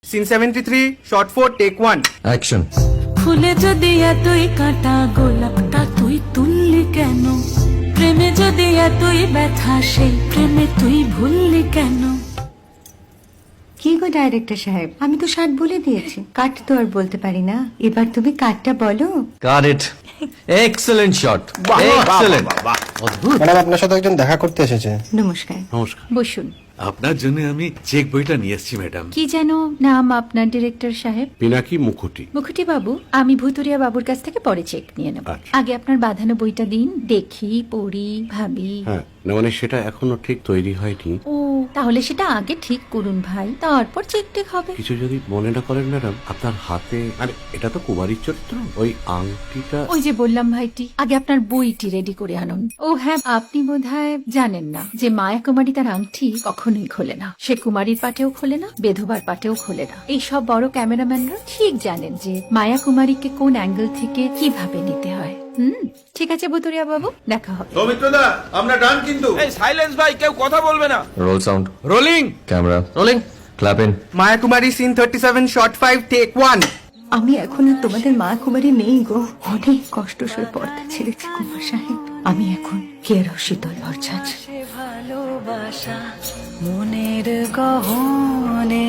Scene 73, shot 4, take 1. Action. ফুলে যদি এতই কাটা গোলাপটা তুই তুললি কেন? প্রেমে যদি এতই ব্যথা সেই প্রেমে তুই ভুললি কেন? কি গো ডাইরেক্টর সাহেব, আমি তো 60 বলে দিয়েছি, কাট তো আর বলতে পারি না, এবার তুমি কাটটা বলো। Got it. Excellent shot, excellent. Madam আপনার সাথে একজন দেখা করতে এসেছে। নমস্কার, নমস্কার। বসুন। আপনার জন্য আমি চেক বইটা নিয়ে এসেছি ম্যাডাম। কি যেন নাম আপনার ডিরেক্টর সাহেব? পিনাকি মুখোটি। মুখুটি বাবু, আমি ভুতুরিয়া বাবুর কাছ থেকে পরে চেক নিয়ে নেব। আচ্ছা। আগে আপনার বাঁধানো বইটা দিন, দেখি, পড়ি, ভাবি। হ্যাঁ, না মানে সেটা এখনো ঠিক তৈরি হয়নি। ও, তাহলে সেটা আগে ঠিক করুন ভাই, তারপর চেক টেক হবে। কিছু যদি মনে না করেন ম্যাডাম, আপনার হাতে, আরে এটা তো কুমারীর চরিত্র, ওই আংটিটা। ওই যে বললাম ভাইটি, আগে আপনার বইটি রেডি করে আনুন। ও হ্যাঁ, আপনি বোধহয় জানেন না যে মায়া কুমারী তার আংটি কখনোই খোলে না। সে কুমারীর পাটেও খোলে না, বেধবার পাটেও খোলে না। এই সব বড় ক্যামেরাম্যানরা ঠিক জানেন যে মায়া কুমারীকে কোন অ্যাঙ্গেল থেকে কিভাবে নিতে হয়। ঠিক আছে ভুতুরিয়া বাবু, দেখা হবে। সৌমিত্রদা, আমরা ডান কিন্তু। এই সাইলেন্স ভাই, কেউ কথা বলবে না। Roll sound, rolling. Camera rolling, clap in. Maya Kumari, scene 37, shot 5, take 1. আমি এখন আর তোমাদের মা কুমারী নেই গো, অনেক কষ্ট সয়ে পর্দা ছেড়েছি কুমার সাহেব। আমি এখন কেরো শীতল ভরছাছ। ভালোবাসা মনের গহনে